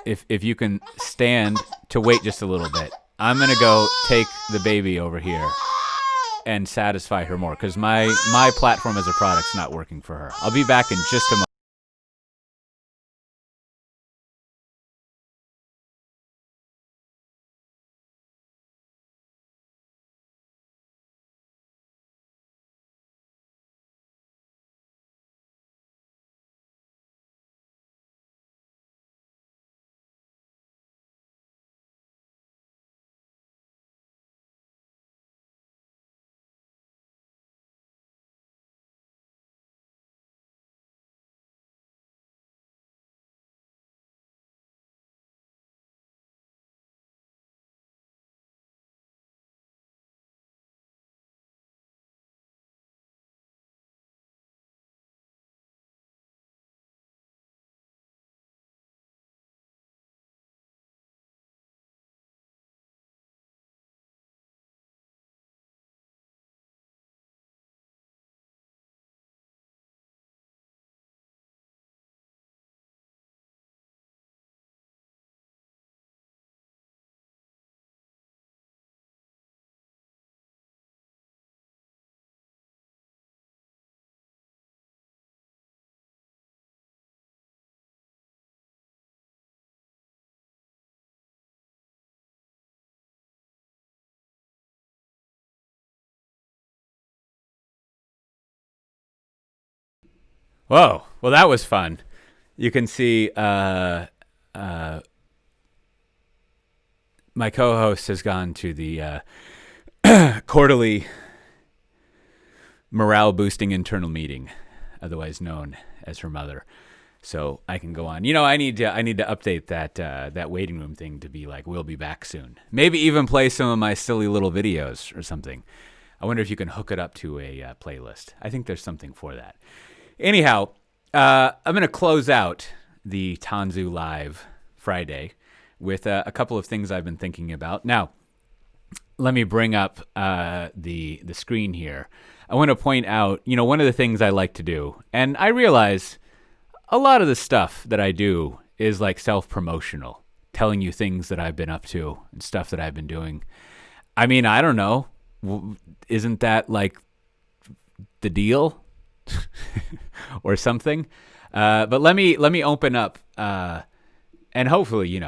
if you can stand to wait just a little bit, I'm going to go take the baby over here and satisfy her more, because my platform as a product's not working for her. I'll be back in just a moment. Whoa, well, that was fun. You can see my co-host has gone to the quarterly morale-boosting internal meeting, otherwise known as her mother. so I can go on. I need to update that waiting room thing to be like, we'll be back soon. Maybe even play some of my silly little videos or something. I wonder if you can hook it up to a playlist. I think there's something for that. Anyhow, I'm going to close out the Tanzu Live Friday with a couple of things I've been thinking about. Now, let me bring up the screen here. I want to point out, one of the things I like to do, and I realize a lot of the stuff that I do is like self-promotional, telling you things that I've been up to and stuff that I've been doing. I mean, I don't know. Isn't that like the deal or something? But let me open up, and hopefully,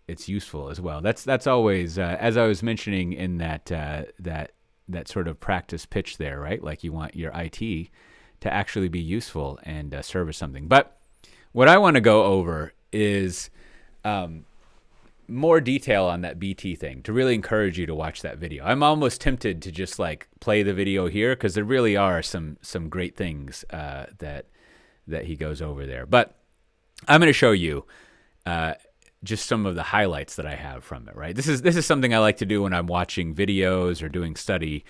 it's useful as well. That's always, as I was mentioning in that sort of practice pitch there, right? Like you want your IT to actually be useful and service something. But what I want to go over is more detail on that BT thing to really encourage you to watch that video. I'm almost tempted to just like play the video here because there really are some great things that he goes over there. But I'm going to show you just some of the highlights that I have from it. Right, this is something I like to do when I'm watching videos or doing study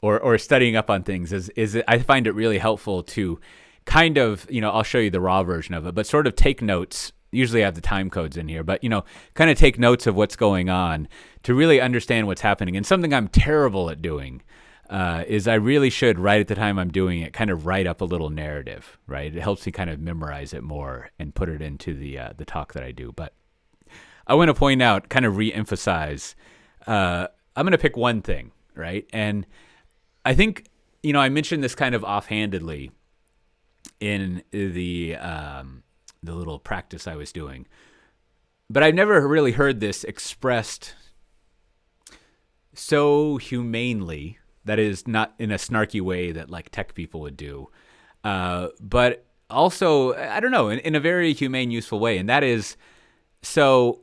or studying up on things. I find it really helpful to kind of, I'll show you the raw version of it, but sort of take notes. Usually I have the time codes in here, but, kind of take notes of what's going on to really understand what's happening. And something I'm terrible at doing is I really should, right at the time I'm doing it, kind of write up a little narrative, right? It helps me kind of memorize it more and put it into the talk that I do. But I want to point out, kind of re-emphasize, I'm going to pick one thing, right? And I think, I mentioned this kind of offhandedly in the little practice I was doing, but I've never really heard this expressed so humanely. That is not in a snarky way that like tech people would do, but also, I don't know, in a very humane, useful way. And that is, so,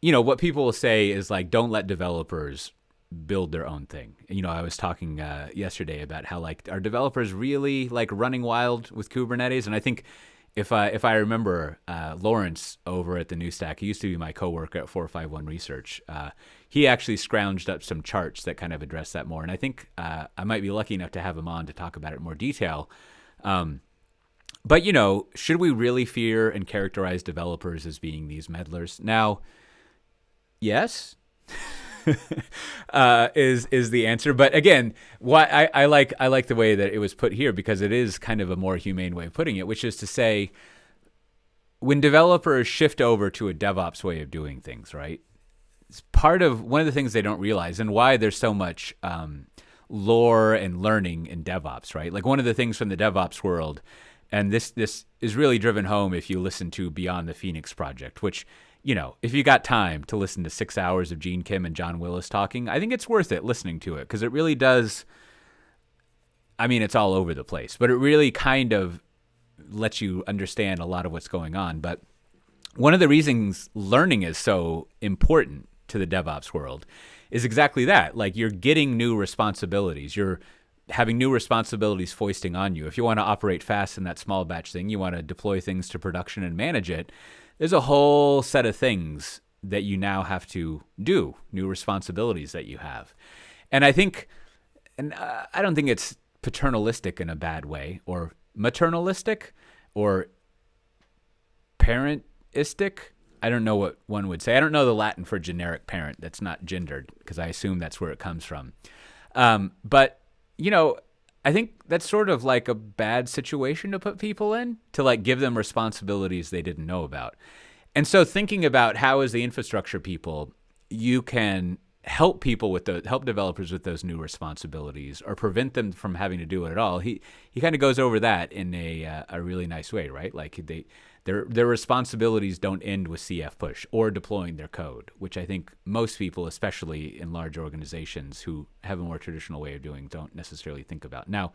what people will say is like, don't let developers build their own thing. I was talking yesterday about how like, are developers really like running wild with Kubernetes? And I think if I remember, Lawrence over at the New Stack, he used to be my coworker at 451 Research. He actually scrounged up some charts that kind of address that more. And I think I might be lucky enough to have him on to talk about it in more detail. But, should we really fear and characterize developers as being these meddlers? Now, yes, is the answer. But again, why I like the way that it was put here, because it is kind of a more humane way of putting it, which is to say, when developers shift over to a DevOps way of doing things, right? It's one of the things they don't realize, and why there's so much lore and learning in DevOps, right? Like one of the things from the DevOps world, and this is really driven home if you listen to Beyond the Phoenix Project, which, if you got time to listen to 6 hours of Gene Kim and John Willis talking, I think it's worth it listening to it, because it really does. I mean, it's all over the place, but it really kind of lets you understand a lot of what's going on. But one of the reasons learning is so important to the DevOps world is exactly that. Like, you're getting new responsibilities. You're having new responsibilities foisting on you. If you want to operate fast in that small batch thing, you want to deploy things to production and manage it, there's a whole set of things that you now have to do, new responsibilities that you have. And I think, and I don't think it's paternalistic in a bad way, or maternalistic, or parentistic. I don't know what one would say. I don't know the Latin for generic parent. That's not gendered, because I assume that's where it comes from. But, I think that's sort of like a bad situation to put people in, to like give them responsibilities they didn't know about. And so thinking about how, as the infrastructure people, you can help developers with those new responsibilities, or prevent them from having to do it at all. He kind of goes over that in a really nice way, right? Like their responsibilities don't end with CF push or deploying their code, which I think most people, especially in large organizations who have a more traditional way of doing, don't necessarily think about. Now,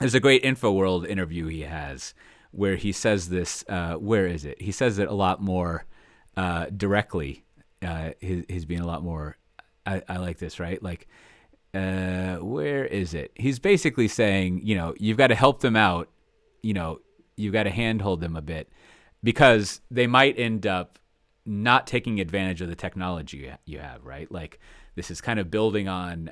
there's a great InfoWorld interview he has where he says this. Where is it? He says it a lot more directly. He's being a lot more, I like this, right? Like, where is it? He's basically saying, you've got to help them out you got to handhold them a bit because they might end up not taking advantage of the technology you have, right? Like this is kind of building on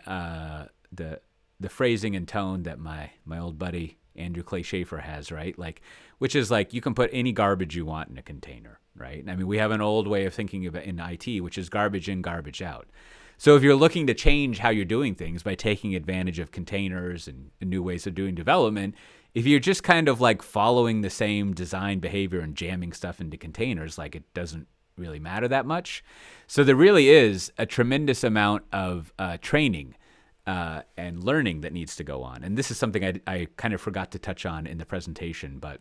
the phrasing and tone that my old buddy Andrew Clay Schaefer has, right? Like, which is like you can put any garbage you want in a container, right? I mean, we have an old way of thinking of it in IT, which is garbage in, garbage out. So if you're looking to change how you're doing things by taking advantage of containers and new ways of doing development, if you're just kind of like following the same design behavior and jamming stuff into containers, like it doesn't really matter that much. So there really is a tremendous amount of training and learning that needs to go on. And this is something I kind of forgot to touch on in the presentation, but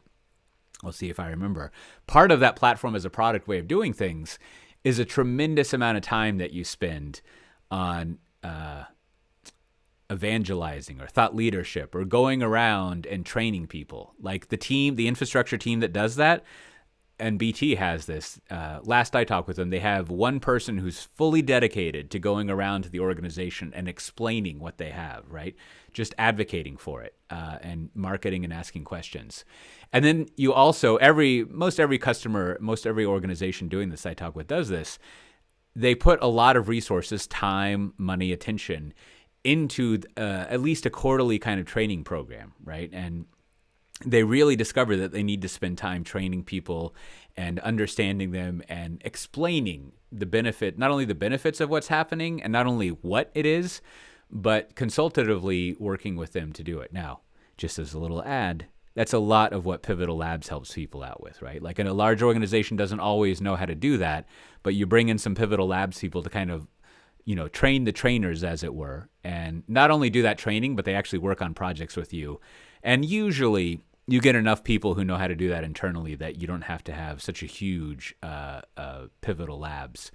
I'll see if I remember. Part of that platform as a product way of doing things is a tremendous amount of time that you spend on evangelizing or thought leadership or going around and training people. Like the infrastructure team that does that, and BT has this. Last I talked with them, they have one person who's fully dedicated to going around to the organization and explaining what they have, right? Just advocating for it and marketing and asking questions. And then you also, most every customer, most every organization doing this I talk with does this. They put a lot of resources, time, money, attention into at least a quarterly kind of training program, right? And they really discover that they need to spend time training people and understanding them and explaining not only the benefits of what's happening and not only what it is, but consultatively working with them to do it. Now, just as a little ad, that's a lot of what Pivotal Labs helps people out with, right? Like a large organization doesn't always know how to do that, but you bring in some Pivotal Labs people to kind of, train the trainers, as it were, and not only do that training, but they actually work on projects with you. And usually you get enough people who know how to do that internally that you don't have to have such a huge Pivotal Labs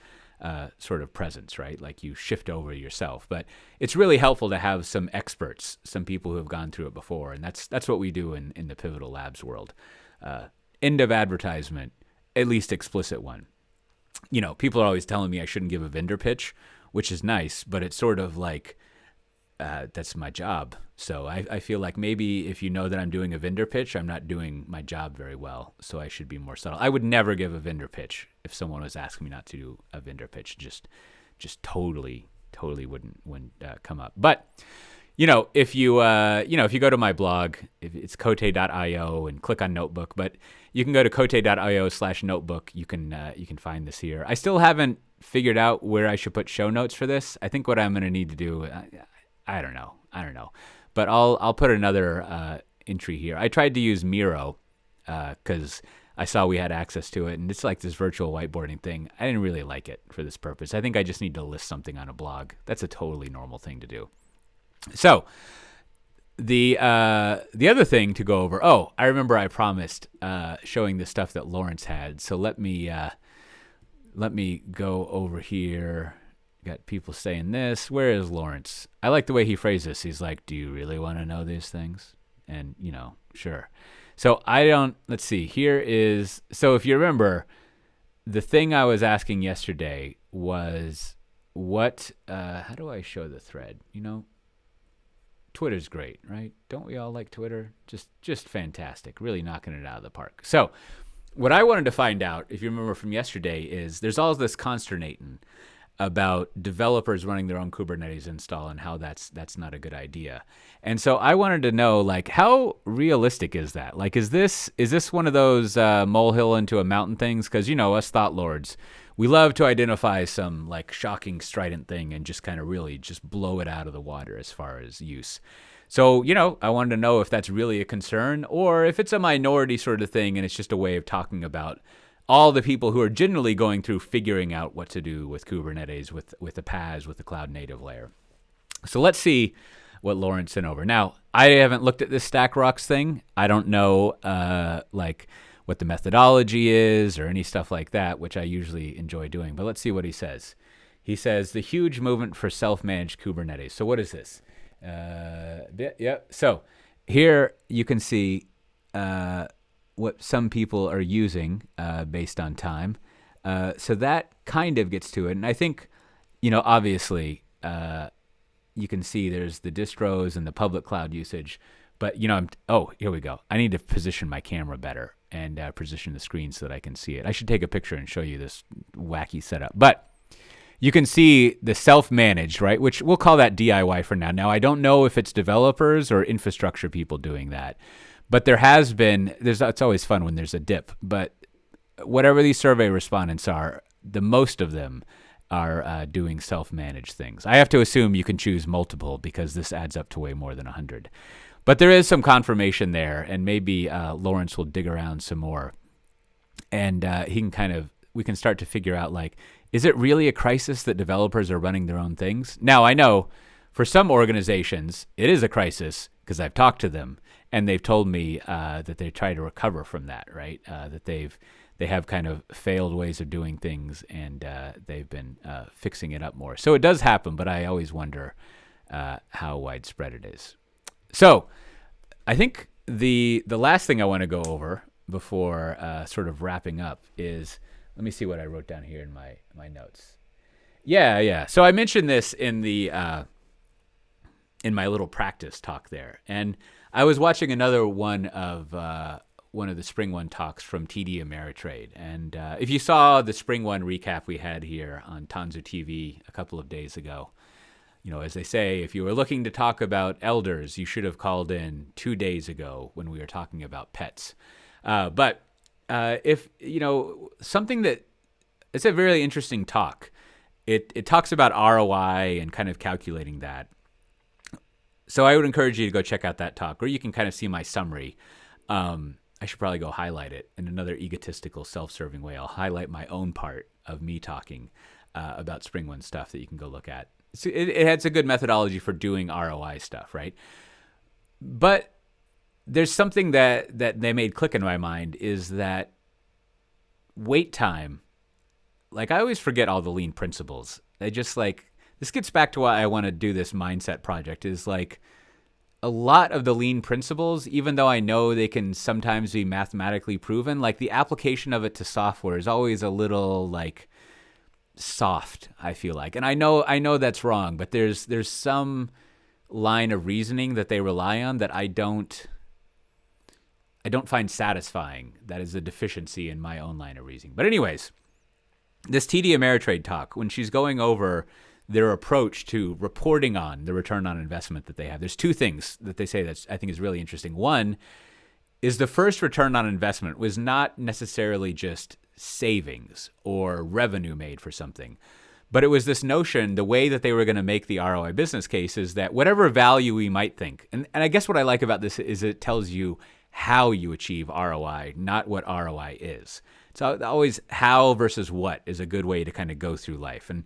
sort of presence, right? Like you shift over yourself. But it's really helpful to have some experts, some people who have gone through it before. And that's what we do in the Pivotal Labs world. End of advertisement, at least explicit one. People are always telling me I shouldn't give a vendor pitch, which is nice, but it's sort of like, that's my job. So I feel like maybe if you know that I'm doing a vendor pitch, I'm not doing my job very well. So I should be more subtle. I would never give a vendor pitch if someone was asking me not to do a vendor pitch. Just totally wouldn't come up. But if you go to my blog, it's coté.io and click on Notebook, but you can go to coté.io/notebook. You can find this here. I still haven't figured out where I should put show notes for this. I think what I'm going to need to do, I don't know, but I'll put another entry here. I tried to use Miro because I saw we had access to it, and it's like this virtual whiteboarding thing. I didn't really like it for this purpose. I think I just need to list something on a blog. That's a totally normal thing to do. So the other thing to go over. Oh, I remember I promised showing the stuff that Lawrence had. So let me go over here. Got people saying this. Where is Lawrence? I like the way he phrases this. He's like, do you really want to know these things? And, sure. So let's see. Here is, so if you remember, the thing I was asking yesterday was how do I show the thread? Twitter's great, right? Don't we all like Twitter? Just fantastic. Really knocking it out of the park. So what I wanted to find out, if you remember from yesterday, is there's all this consternating about developers running their own Kubernetes install and how that's not a good idea. And so I wanted to know, like, how realistic is that? Like, is this one of those molehill into a mountain things? Because, us thought lords, we love to identify some like shocking strident thing and just kind of really just blow it out of the water as far as use. So, I wanted to know if that's really a concern or if it's a minority sort of thing and it's just a way of talking about all the people who are generally going through figuring out what to do with Kubernetes, with the PaaS, with the cloud native layer. So let's see what Lawrence sent over. Now, I haven't looked at this StackRox thing. I don't know what the methodology is or any stuff like that, which I usually enjoy doing. But let's see what he says. He says, the huge movement for self-managed Kubernetes. So what is this? So here you can see what some people are using based on time. So that kind of gets to it. And I think, obviously, you can see there's the distros and the public cloud usage. But, here we go. I need to position my camera better and position the screen so that I can see it. I should take a picture and show you this wacky setup. But you can see the self-managed, right, which we'll call that DIY for now. Now, I don't know if it's developers or infrastructure people doing that. But there has been, it's always fun when there's a dip. But whatever these survey respondents are, the most of them are doing self-managed things. I have to assume you can choose multiple because this adds up to way more than 100. But there is some confirmation there, and maybe Lawrence will dig around some more. And we can start to figure out, like, is it really a crisis that developers are running their own things? Now, I know for some organizations, it is a crisis because I've talked to them, and they've told me that they try to recover from that, right? That they have kind of failed ways of doing things, and they've been fixing it up more. So it does happen, but I always wonder how widespread it is. So I think the last thing I want to go over before sort of wrapping up is, let me see what I wrote down here in my notes. Yeah. So I mentioned this in my little practice talk there, and I was watching another one of the Spring One talks from TD Ameritrade. And if you saw the Spring One recap we had here on Tanzu TV a couple of days ago, as they say, if you were looking to talk about elders, you should have called in 2 days ago when we were talking about pets. But if, something that, it's a very interesting talk. It talks about ROI and kind of calculating that. So I would encourage you to go check out that talk, or you can kind of see my summary. I should probably go highlight it in another egotistical, self-serving way. I'll highlight my own part of me talking about Spring One stuff that you can go look at. So it has a good methodology for doing ROI stuff, right? But there's something that they made click in my mind, is that wait time. Like, I always forget all the lean principles. This gets back to why I want to do this mindset project, is like, a lot of the lean principles, even though I know they can sometimes be mathematically proven, like the application of it to software is always a little like soft, I feel like. And I know that's wrong, but there's some line of reasoning that they rely on that I don't find satisfying. That is a deficiency in my own line of reasoning. But anyways, this TD Ameritrade talk, when she's going over their approach to reporting on the return on investment that they have, there's two things that they say that I think is really interesting. One is the first return on investment was not necessarily just savings or revenue made for something, but it was this notion, the way that they were going to make the ROI business case is that whatever value we might think, and I guess what I like about this is it tells you how you achieve ROI, not what ROI is. So always how versus what is a good way to kind of go through life. And,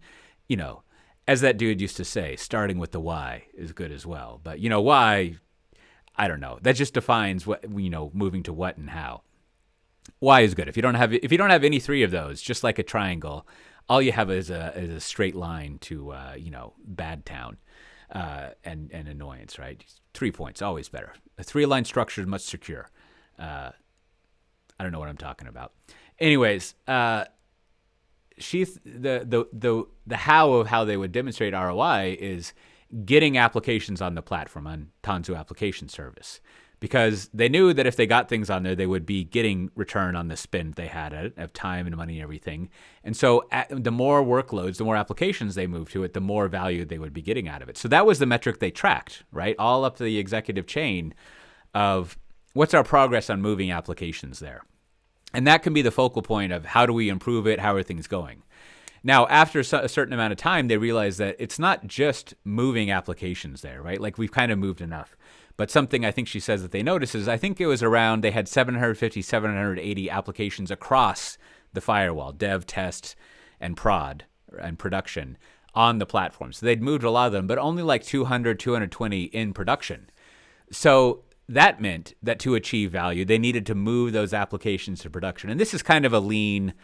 as that dude used to say, starting with the why is good as well. But, why, I don't know. That just defines what, moving to what and how. Why is good. If you don't have any three of those, just like a triangle, all you have is a straight line to, bad town and annoyance, right? 3 points, always better. A 3-line structure is much secure. I don't know what I'm talking about. Anyways, the how of how they would demonstrate ROI is getting applications on the platform, on Tanzu application service, because they knew that if they got things on there, they would be getting return on the spend they had at it, of time and money and everything. And so the more workloads, the more applications they moved to it, the more value they would be getting out of it. So that was the metric they tracked, right? All up to the executive chain of what's our progress on moving applications there. And that can be the focal point of how do we improve it? How are things going? Now, after a certain amount of time, they realize that it's not just moving applications there, right? Like, we've kind of moved enough. But something I think she says that they notice is, I think it was around, they had 750, 780 applications across the firewall, dev, test, and prod, and production on the platform. So they'd moved a lot of them, but only like 200, 220 in production. So that meant that to achieve value, they needed to move those applications to production. And this is kind of a lean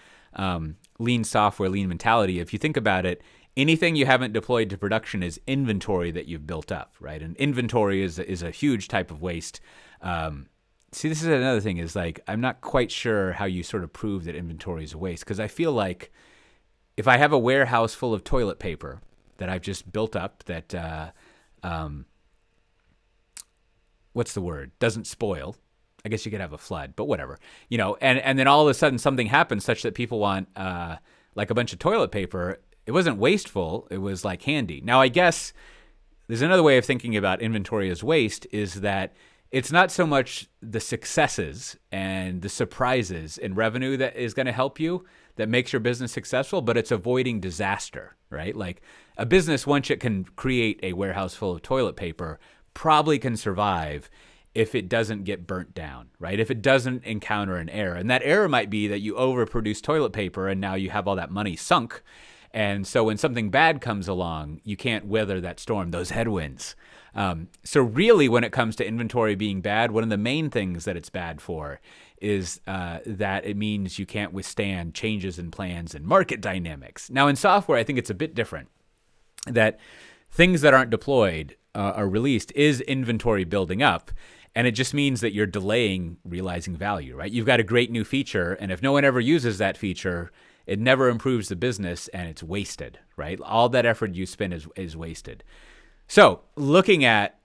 software, lean mentality. If you think about it, anything you haven't deployed to production is inventory that you've built up, right? And inventory is a huge type of waste. See, this is another thing, is like, I'm not quite sure how you sort of prove that inventory is a waste, because I feel like if I have a warehouse full of toilet paper that I've just built up that what's the word? Doesn't spoil. I guess you could have a flood, but whatever, and then all of a sudden something happens such that people want like a bunch of toilet paper. It wasn't wasteful. It was like handy. Now, I guess there's another way of thinking about inventory as waste is that it's not so much the successes and the surprises in revenue that is going to help you, that makes your business successful, but it's avoiding disaster, right? Like a business, once it can create a warehouse full of toilet paper, probably can survive if it doesn't get burnt down, right? If it doesn't encounter an error. And that error might be that you overproduce toilet paper and now you have all that money sunk. And so when something bad comes along, you can't weather that storm, those headwinds. So really, when it comes to inventory being bad, one of the main things that it's bad for is that it means you can't withstand changes in plans and market dynamics. Now, in software, I think it's a bit different. That things that aren't deployed are released is inventory building up. And it just means that you're delaying realizing value, right? You've got a great new feature, and if no one ever uses that feature, it never improves the business, and it's wasted, right? All that effort you spend is wasted. So looking at,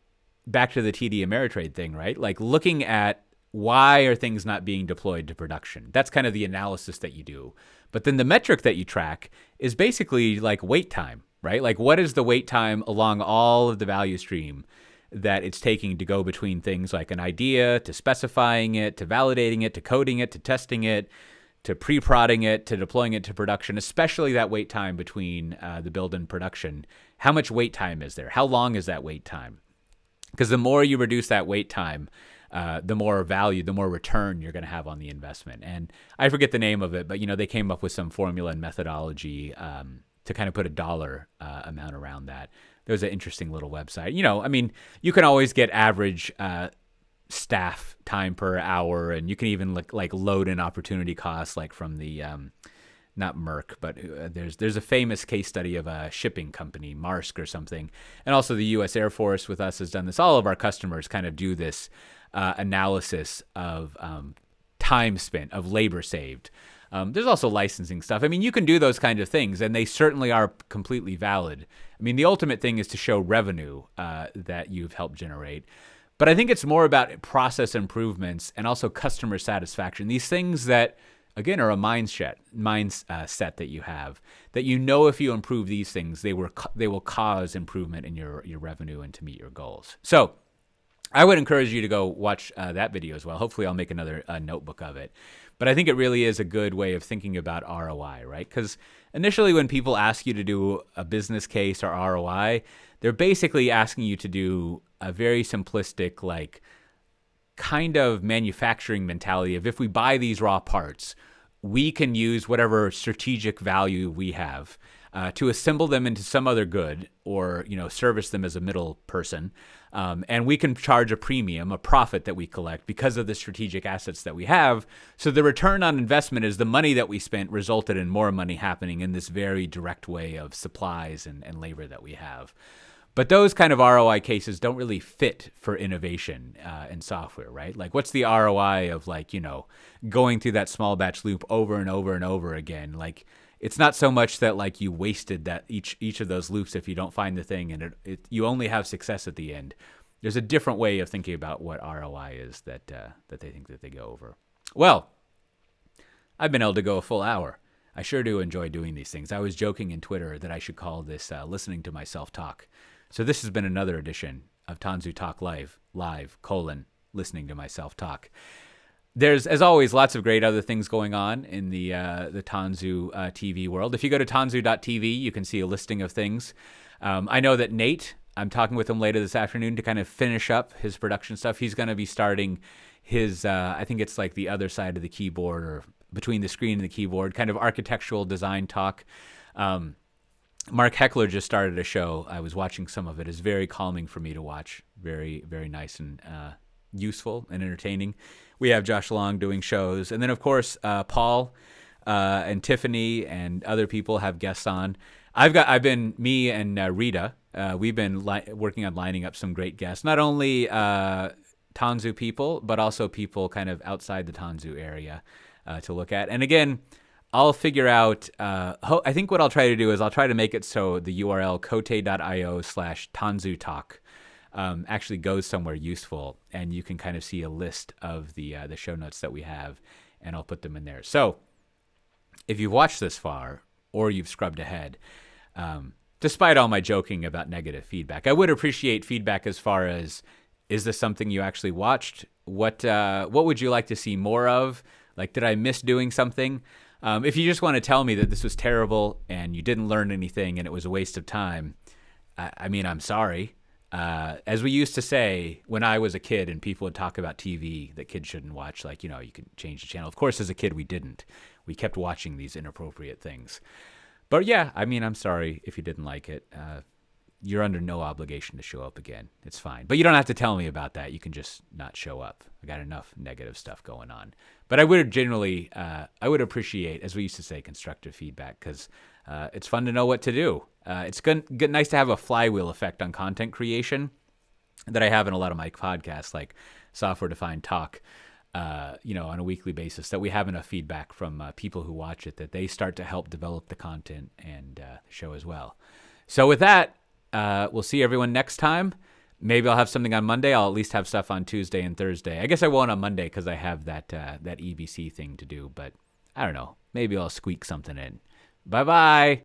back to the TD Ameritrade thing, right? Like looking at why are things not being deployed to production? That's kind of the analysis that you do. But then the metric that you track is basically like wait time, right? Like what is the wait time along all of the value stream that it's taking to go between things like an idea to specifying it, to validating it, to coding it, to testing it, to pre-prodding it, to deploying it to production, especially that wait time between the build and production. How much wait time is there? How long is that wait time? Because the more you reduce that wait time, the more value, the more return you're going to have on the investment. And I forget the name of it, but they came up with some formula and methodology to kind of put a dollar amount around that. There was an interesting little website. You can always get average staff time per hour, and you can even like load in opportunity costs, like from the not Merck, but there's a famous case study of a shipping company, Maersk or something, and also the U.S. Air Force with us has done this. All of our customers kind of do this analysis of time spent, of labor saved. There's also licensing stuff. I mean, you can do those kind of things, and they certainly are completely valid. I mean, the ultimate thing is to show revenue that you've helped generate. But I think it's more about process improvements and also customer satisfaction. These things that, again, are a mindset that you have, that if you improve these things, they will cause improvement in your revenue and to meet your goals. So I would encourage you to go watch that video as well. Hopefully I'll make another notebook of it. But I think it really is a good way of thinking about ROI, right? Because initially when people ask you to do a business case or ROI, they're basically asking you to do a very simplistic, like, kind of manufacturing mentality of, if we buy these raw parts, we can use whatever strategic value we have to assemble them into some other good, or service them as a middle person, and we can charge a premium, a profit that we collect because of the strategic assets that we have. So the return on investment is the money that we spent resulted in more money happening in this very direct way of supplies and labor that we have. But those kind of ROI cases don't really fit for innovation in software, right? Like, what's the ROI of going through that small batch loop over and over and over again? Like, it's not so much that like you wasted that each of those loops if you don't find the thing, and you only have success at the end. There's a different way of thinking about what ROI is that they think that they go over. Well, I've been able to go a full hour. I sure do enjoy doing these things. I was joking in Twitter that I should call this listening to myself talk. So this has been another edition of Tanzu Talk Live, listening to myself talk. There's, as always, lots of great other things going on in the Tanzu TV world. If you go to tanzu.tv, you can see a listing of things. I know that Nate, I'm talking with him later this afternoon to kind of finish up his production stuff. He's going to be starting his, I think it's like the other side of the keyboard, or between the screen and the keyboard, kind of architectural design talk. Mark Heckler just started a show. I was watching some of it. It's very calming for me to watch. Very, very nice and useful and entertaining. We have Josh Long doing shows. And then, of course, Paul and Tiffany and other people have guests on. Me and Rita, we've been working on lining up some great guests. Not only Tanzu people, but also people kind of outside the Tanzu area to look at. And again, I'll figure out, I think what I'll try to do is I'll try to make it so the URL cote.io/Tanzu Talk actually goes somewhere useful, and you can kind of see a list of the show notes that we have, and I'll put them in there. So if you've watched this far or you've scrubbed ahead, despite all my joking about negative feedback, I would appreciate feedback as far as, is this something you actually watched? What would you like to see more of? Like, did I miss doing something? If you just want to tell me that this was terrible and you didn't learn anything and it was a waste of time, I mean, I'm sorry. As we used to say when I was a kid and people would talk about TV that kids shouldn't watch, like, you can change the channel. Of course, as a kid, we didn't. We kept watching these inappropriate things. But yeah, I mean, I'm sorry if you didn't like it. You're under no obligation to show up again. It's fine. But you don't have to tell me about that. You can just not show up. I got enough negative stuff going on. But I would generally, I would appreciate, as we used to say, constructive feedback, because it's fun to know what to do. It's nice to have a flywheel effect on content creation that I have in a lot of my podcasts, like Software Defined Talk, on a weekly basis, that we have enough feedback from people who watch it that they start to help develop the content and the show as well. So with that, we'll see everyone next time. Maybe I'll have something on Monday. I'll at least have stuff on Tuesday and Thursday. I guess I won't on Monday because I have that EBC thing to do, but I don't know. Maybe I'll squeak something in. Bye-bye.